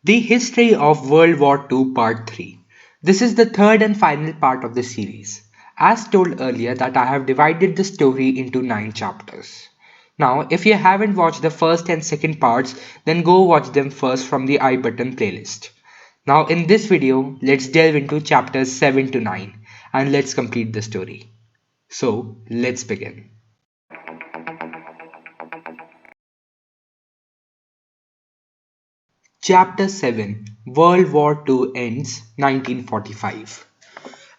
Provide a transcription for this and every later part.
The History of World War II Part 3. This is the third and final part of the series. As told earlier that I have divided the story into 9 chapters. Now, if you haven't watched the first and second parts, then go watch them first from the I button playlist. Now in this video, let's delve into chapters 7 to 9 and let's complete the story. So, let's begin. Chapter 7 World War II Ends 1945.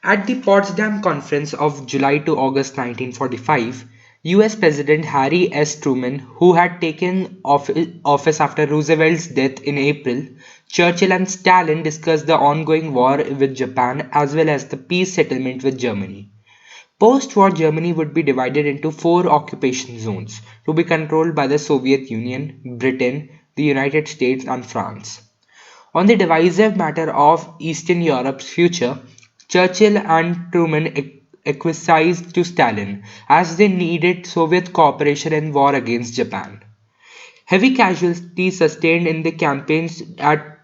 At the Potsdam Conference of July to August 1945, US President Harry S. Truman, who had taken office after Roosevelt's death in April, Churchill and Stalin discussed the ongoing war with Japan as well as the peace settlement with Germany. Post-war Germany would be divided into 4 occupation zones to be controlled by the Soviet Union, Britain, the United States and France. On the divisive matter of Eastern Europe's future, Churchill and Truman acquiesced to Stalin as they needed Soviet cooperation in war against Japan. Heavy casualties sustained in the campaigns at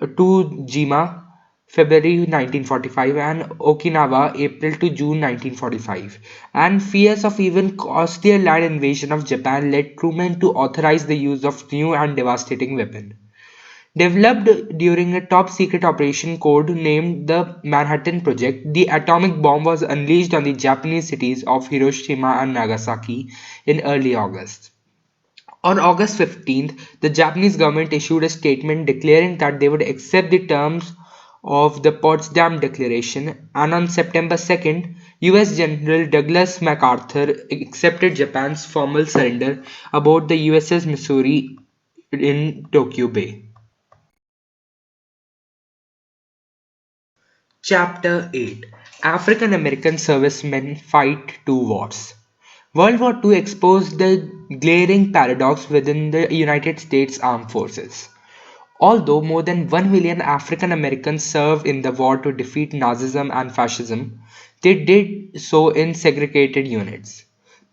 Tujima, February 1945 and Okinawa, April to June 1945, and fears of even costlier land invasion of Japan led Truman to authorize the use of new and devastating weapons. Developed during a top-secret operation code named the Manhattan Project, the atomic bomb was unleashed on the Japanese cities of Hiroshima and Nagasaki in early August. On August 15th, the Japanese government issued a statement declaring that they would accept the terms of the Potsdam Declaration, and on September 2nd, US General Douglas MacArthur accepted Japan's formal surrender aboard the USS Missouri in Tokyo Bay. Chapter 8 African American Servicemen Fight Two Wars. World War II exposed the glaring paradox within the United States Armed Forces. Although more than 1 million African Americans served in the war to defeat Nazism and fascism, they did so in segregated units.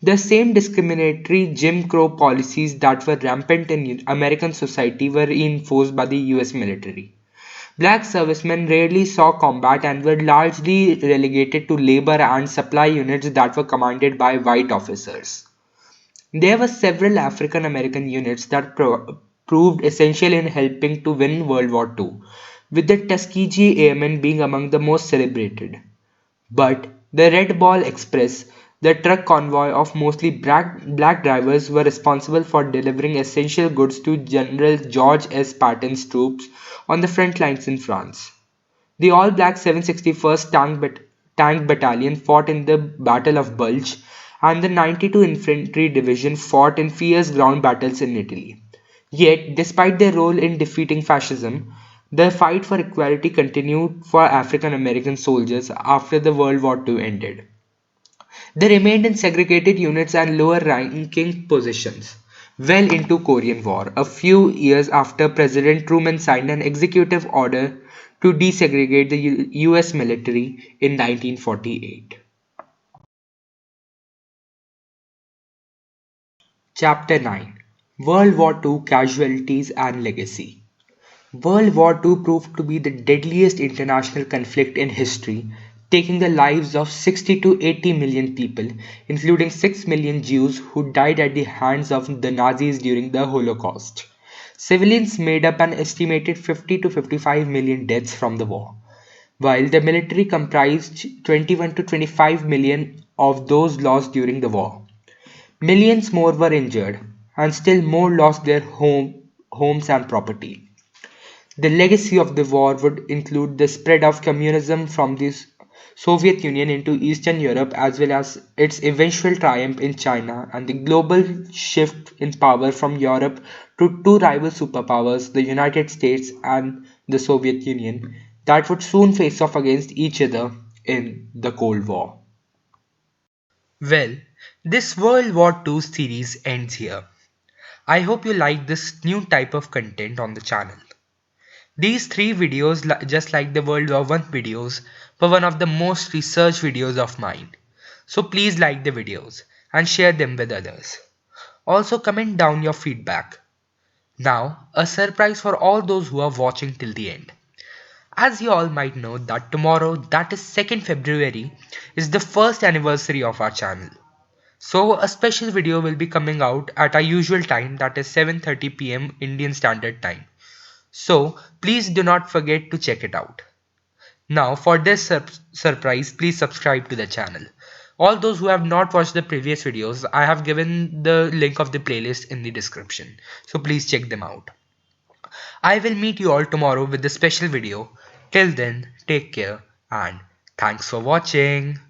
The same discriminatory Jim Crow policies that were rampant in American society were reinforced by the US military. Black servicemen rarely saw combat and were largely relegated to labor and supply units that were commanded by white officers. There were several African American units that proved essential in helping to win World War II, with the Tuskegee Airmen being among the most celebrated. But the Red Ball Express, the truck convoy of mostly black drivers, were responsible for delivering essential goods to General George S. Patton's troops on the front lines in France. The all-black 761st Tank Battalion fought in the Battle of Bulge, and the 92 Infantry Division fought in fierce ground battles in Italy. Yet, despite their role in defeating fascism, the fight for equality continued for African American soldiers after the World War II ended. They remained in segregated units and lower ranking positions well into Korean War, a few years after President Truman signed an executive order to desegregate the US military in 1948. Chapter 9 World War II Casualties and Legacy. World War II proved to be the deadliest international conflict in history, taking the lives of 60 to 80 million people, including 6 million Jews who died at the hands of the Nazis during the Holocaust. Civilians made up an estimated 50 to 55 million deaths from the war, while the military comprised 21 to 25 million of those lost during the war. Millions more were injured, and still more lost their homes and property. The legacy of the war would include the spread of communism from the Soviet Union into Eastern Europe as well as its eventual triumph in China and the global shift in power from Europe to two rival superpowers, the United States and the Soviet Union, that would soon face off against each other in the Cold War. Well, this World War II series ends here. I hope you like this new type of content on the channel. These 3 videos, just like the World War I videos, were one of the most researched videos of mine. So please like the videos and share them with others. Also comment down your feedback. Now, a surprise for all those who are watching till the end. As you all might know that tomorrow, that is 2nd February, is the first anniversary of our channel. So a special video will be coming out at our usual time, that is 7:30 p.m. Indian Standard Time. So please do not forget to check it out. Now for this surprise, please subscribe to the channel. All those who have not watched the previous videos, I have given the link of the playlist in the description. So please check them out. I will meet you all tomorrow with the special video. Till then, take care and thanks for watching.